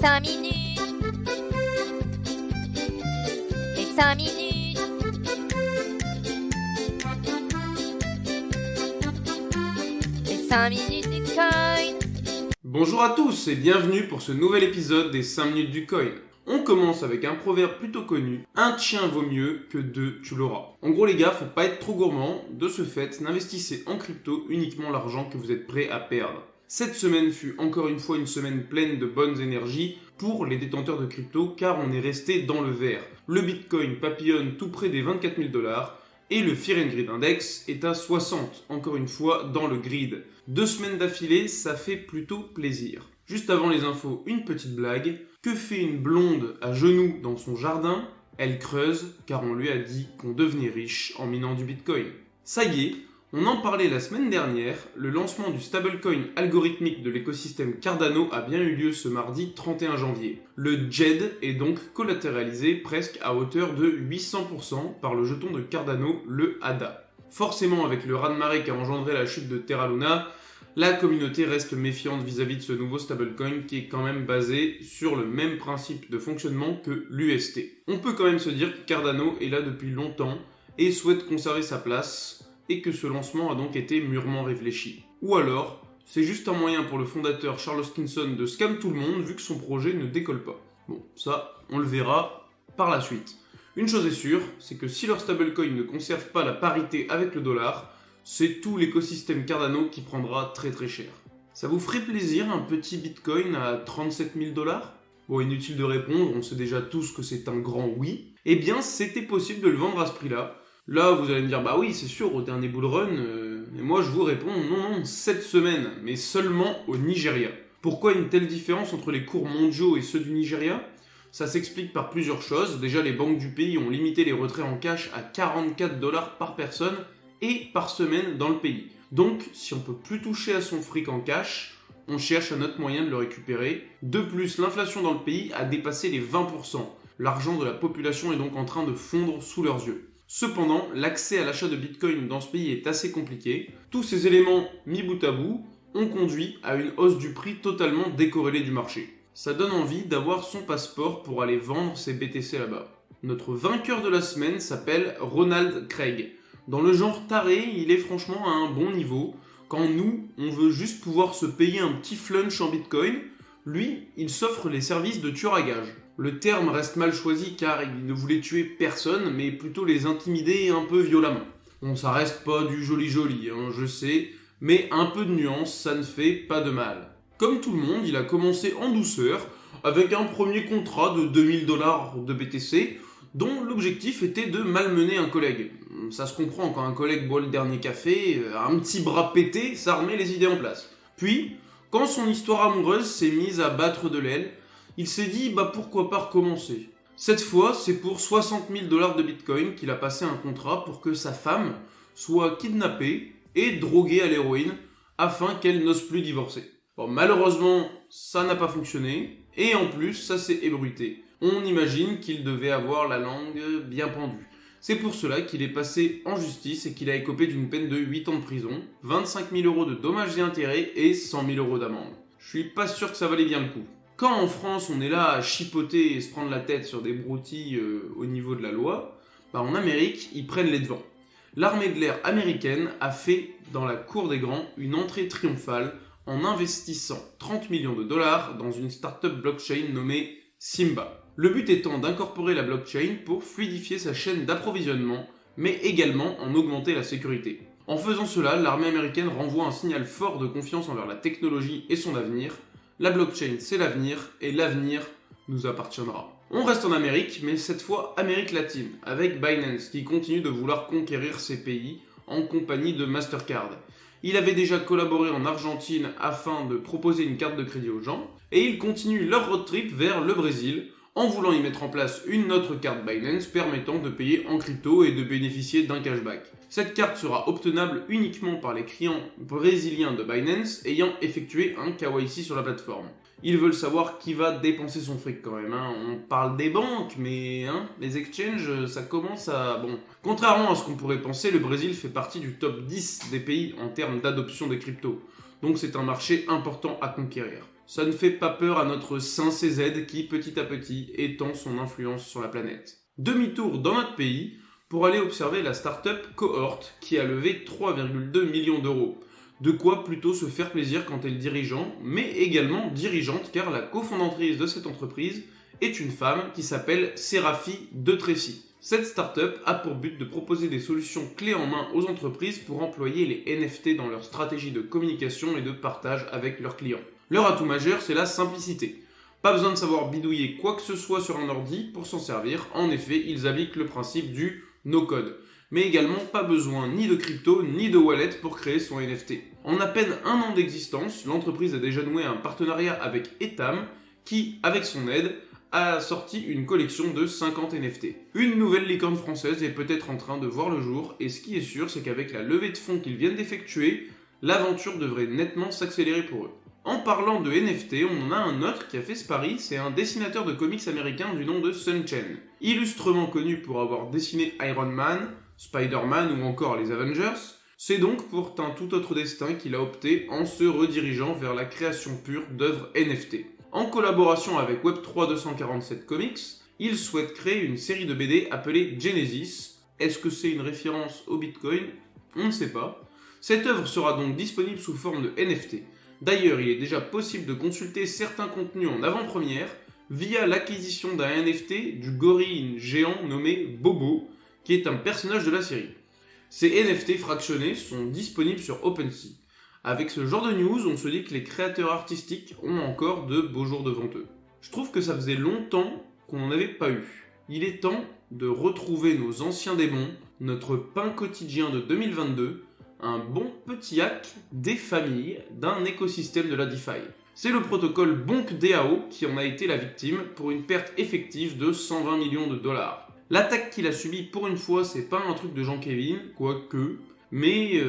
5 minutes. Les 5 minutes. Les 5 minutes du coin. Bonjour à tous et bienvenue pour ce nouvel épisode des 5 minutes du coin. On commence avec un proverbe plutôt connu, un chien vaut mieux que deux tu l'auras. En gros les gars, faut pas être trop gourmand, de ce fait, n'investissez en crypto uniquement l'argent que vous êtes prêt à perdre. Cette semaine fut encore une fois une semaine pleine de bonnes énergies pour les détenteurs de crypto car on est resté dans le vert. Le Bitcoin papillonne tout près des 24 000 $ et le Fear and Greed Index est à 60, encore une fois dans le grid. 2 semaines d'affilée, ça fait plutôt plaisir. Juste avant les infos, une petite blague. Que fait une blonde à genoux dans son jardin? Elle creuse car on lui a dit qu'on devenait riche en minant du Bitcoin. Ça y est, on en parlait la semaine dernière, le lancement du stablecoin algorithmique de l'écosystème Cardano a bien eu lieu ce mardi 31 janvier. Le JED est donc collatéralisé presque à hauteur de 800% par le jeton de Cardano, le ADA. Forcément, avec le raz-de-marée qu'a engendré la chute de Terra Luna, la communauté reste méfiante vis-à-vis de ce nouveau stablecoin qui est quand même basé sur le même principe de fonctionnement que l'UST. On peut quand même se dire que Cardano est là depuis longtemps et souhaite conserver sa place et que ce lancement a donc été mûrement réfléchi. Ou alors, c'est juste un moyen pour le fondateur Charles Hoskinson de scam tout le monde vu que son projet ne décolle pas. Bon, ça, on le verra par la suite. Une chose est sûre, c'est que si leur stablecoin ne conserve pas la parité avec le dollar, c'est tout l'écosystème Cardano qui prendra très très cher. Ça vous ferait plaisir un petit Bitcoin à 37 000 $? Bon, inutile de répondre, on sait déjà tous que c'est un grand oui. Eh bien, c'était possible de le vendre à ce prix-là. Là, vous allez me dire, bah oui, c'est sûr, au dernier bull run. Et moi, je vous réponds, non, cette semaine, mais seulement au Nigeria. Pourquoi une telle différence entre les cours mondiaux et ceux du Nigeria? Ça s'explique par plusieurs choses. Déjà, les banques du pays ont limité les retraits en cash à 44 $ par personne et par semaine dans le pays. Donc, si on peut plus toucher à son fric en cash, on cherche un autre moyen de le récupérer. De plus, l'inflation dans le pays a dépassé les 20%. L'argent de la population est donc en train de fondre sous leurs yeux. Cependant, l'accès à l'achat de Bitcoin dans ce pays est assez compliqué. Tous ces éléments mis bout à bout ont conduit à une hausse du prix totalement décorrélée du marché. Ça donne envie d'avoir son passeport pour aller vendre ses BTC là-bas. Notre vainqueur de la semaine s'appelle Ronald Craig. Dans le genre taré, il est franchement à un bon niveau. Quand nous, on veut juste pouvoir se payer un petit flunch en Bitcoin, lui, il s'offre les services de tueur à gages. Le terme reste mal choisi car il ne voulait tuer personne, mais plutôt les intimider un peu violemment. Bon, ça reste pas du joli, je sais, mais un peu de nuance, ça ne fait pas de mal. Comme tout le monde, il a commencé en douceur, avec un premier contrat de 2000 $ de BTC, dont l'objectif était de malmener un collègue. Ça se comprend, quand un collègue boit le dernier café, un petit bras pété, ça remet les idées en place. Puis, quand son histoire amoureuse s'est mise à battre de l'aile, il s'est dit pourquoi pas recommencer. Cette fois, c'est pour 60 000 $ de Bitcoin qu'il a passé un contrat pour que sa femme soit kidnappée et droguée à l'héroïne afin qu'elle n'ose plus divorcer. Bon, malheureusement, ça n'a pas fonctionné et en plus, ça s'est ébruité. On imagine qu'il devait avoir la langue bien pendue. C'est pour cela qu'il est passé en justice et qu'il a écopé d'une peine de 8 ans de prison, 25 000 € de dommages et intérêts et 100 000 € d'amende. Je suis pas sûr que ça valait bien le coup. Quand en France on est là à chipoter et se prendre la tête sur des broutilles au niveau de la loi, en Amérique ils prennent les devants. L'armée de l'air américaine a fait dans la cour des grands une entrée triomphale en investissant 30 millions de $ dans une start-up blockchain nommée Simba. Le but étant d'incorporer la blockchain pour fluidifier sa chaîne d'approvisionnement, mais également en augmenter la sécurité. En faisant cela, l'armée américaine renvoie un signal fort de confiance envers la technologie et son avenir. La blockchain, c'est l'avenir, et l'avenir nous appartiendra. On reste en Amérique, mais cette fois Amérique latine, avec Binance, qui continue de vouloir conquérir ces pays en compagnie de Mastercard. Il avait déjà collaboré en Argentine afin de proposer une carte de crédit aux gens, et ils continuent leur road trip vers le Brésil, en voulant y mettre en place une autre carte Binance permettant de payer en crypto et de bénéficier d'un cashback. Cette carte sera obtenable uniquement par les clients brésiliens de Binance ayant effectué un KYC sur la plateforme. Ils veulent savoir qui va dépenser son fric quand même. On parle des banques, mais les exchanges, ça commence à... Bon. Contrairement à ce qu'on pourrait penser, le Brésil fait partie du top 10 des pays en termes d'adoption des cryptos. Donc c'est un marché important à conquérir. Ça ne fait pas peur à notre saint CZ qui, petit à petit, étend son influence sur la planète. Demi-tour dans notre pays pour aller observer la start-up Cohort qui a levé 3,2 millions d'euros. De quoi plutôt se faire plaisir quand elle est dirigeant, mais également dirigeante car la cofondatrice de cette entreprise est une femme qui s'appelle Séraphie de Trécy. Cette start-up a pour but de proposer des solutions clés en main aux entreprises pour employer les NFT dans leur stratégie de communication et de partage avec leurs clients. Leur atout majeur, c'est la simplicité. Pas besoin de savoir bidouiller quoi que ce soit sur un ordi pour s'en servir. En effet, ils appliquent le principe du no-code. Mais également pas besoin ni de crypto ni de wallet pour créer son NFT. En à peine un an d'existence, l'entreprise a déjà noué un partenariat avec Etam qui, avec son aide, a sorti une collection de 50 NFT. Une nouvelle licorne française est peut-être en train de voir le jour et ce qui est sûr, c'est qu'avec la levée de fonds qu'ils viennent d'effectuer, l'aventure devrait nettement s'accélérer pour eux. En parlant de NFT, on en a un autre qui a fait ce pari, c'est un dessinateur de comics américain du nom de Sun Chen. Illustrement connu pour avoir dessiné Iron Man, Spider-Man ou encore les Avengers, c'est donc pour un tout autre destin qu'il a opté en se redirigeant vers la création pure d'œuvres NFT. En collaboration avec Web3 247 Comics, il souhaite créer une série de BD appelée Genesis. Est-ce que c'est une référence au Bitcoin ? On ne sait pas. Cette œuvre sera donc disponible sous forme de NFT. D'ailleurs, il est déjà possible de consulter certains contenus en avant-première via l'acquisition d'un NFT du gorille géant nommé Bobo, qui est un personnage de la série. Ces NFT fractionnés sont disponibles sur OpenSea. Avec ce genre de news, on se dit que les créateurs artistiques ont encore de beaux jours devant eux. Je trouve que ça faisait longtemps qu'on n'en avait pas eu. Il est temps de retrouver nos anciens démons, notre pain quotidien de 2022, un bon petit hack des familles d'un écosystème de la DeFi. C'est le protocole BonkDAO qui en a été la victime pour une perte effective de 120 millions de dollars. L'attaque qu'il a subie pour une fois, c'est pas un truc de Jean-Kévin, quoique, mais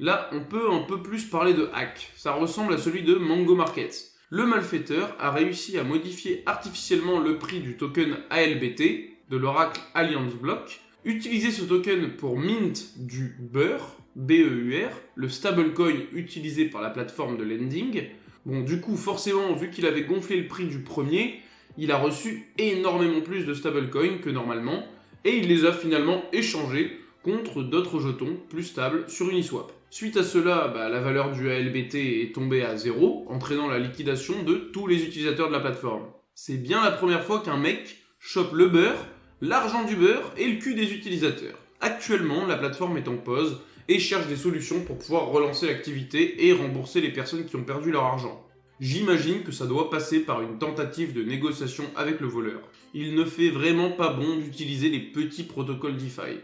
là on peut un peu plus parler de hack. Ça ressemble à celui de Mango Markets. Le malfaiteur a réussi à modifier artificiellement le prix du token ALBT de l'oracle Alliance Block, utiliser ce token pour mint du beurre, BEUR, le stablecoin utilisé par la plateforme de lending. Bon, du coup, forcément, vu qu'il avait gonflé le prix du premier, il a reçu énormément plus de stablecoins que normalement, et il les a finalement échangés contre d'autres jetons plus stables sur Uniswap. Suite à cela, la valeur du ALBT est tombée à 0, entraînant la liquidation de tous les utilisateurs de la plateforme. C'est bien la première fois qu'un mec chope le beurre, l'argent du beurre et le cul des utilisateurs. Actuellement, la plateforme est en pause et cherche des solutions pour pouvoir relancer l'activité et rembourser les personnes qui ont perdu leur argent. J'imagine que ça doit passer par une tentative de négociation avec le voleur. Il ne fait vraiment pas bon d'utiliser les petits protocoles DeFi.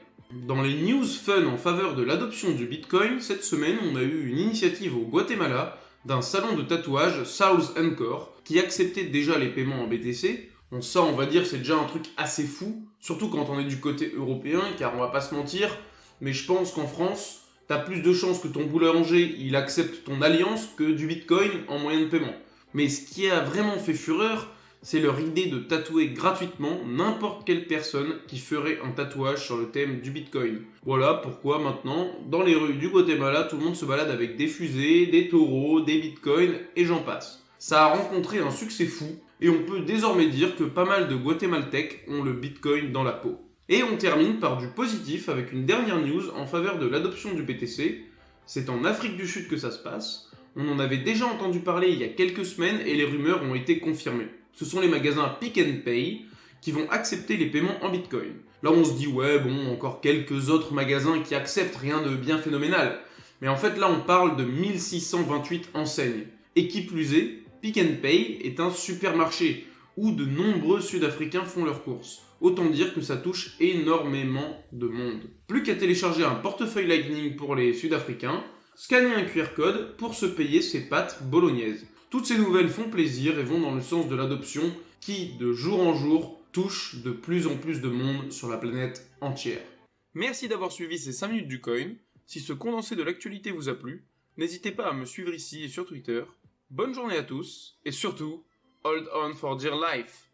Dans les news fun en faveur de l'adoption du Bitcoin, cette semaine on a eu une initiative au Guatemala d'un salon de tatouage South Encore qui acceptait déjà les paiements en BTC. Bon, ça on va dire c'est déjà un truc assez fou, surtout quand on est du côté européen, car on va pas se mentir, mais je pense qu'en France, t'as plus de chances que ton boulanger il accepte ton alliance que du Bitcoin en moyen de paiement. Mais ce qui a vraiment fait fureur, c'est leur idée de tatouer gratuitement n'importe quelle personne qui ferait un tatouage sur le thème du Bitcoin. Voilà pourquoi maintenant, dans les rues du Guatemala, tout le monde se balade avec des fusées, des taureaux, des bitcoins et j'en passe. Ça a rencontré un succès fou et on peut désormais dire que pas mal de Guatémaltèques ont le Bitcoin dans la peau. Et on termine par du positif avec une dernière news en faveur de l'adoption du BTC. C'est en Afrique du Sud que ça se passe. On en avait déjà entendu parler il y a quelques semaines et les rumeurs ont été confirmées. Ce sont les magasins Pick n Pay qui vont accepter les paiements en Bitcoin. Là on se dit ouais bon, encore quelques autres magasins qui acceptent, rien de bien phénoménal. Mais en fait là on parle de 1628 enseignes. Et qui plus est, Pick n Pay est un supermarché où de nombreux Sud-Africains font leurs courses. Autant dire que ça touche énormément de monde. Plus qu'à télécharger un portefeuille Lightning pour les Sud-Africains, scanner un QR code pour se payer ses pâtes bolognaises. Toutes ces nouvelles font plaisir et vont dans le sens de l'adoption qui, de jour en jour, touche de plus en plus de monde sur la planète entière. Merci d'avoir suivi ces 5 minutes du coin. Si ce condensé de l'actualité vous a plu, n'hésitez pas à me suivre ici et sur Twitter. Bonne journée à tous et surtout, hold on for dear life!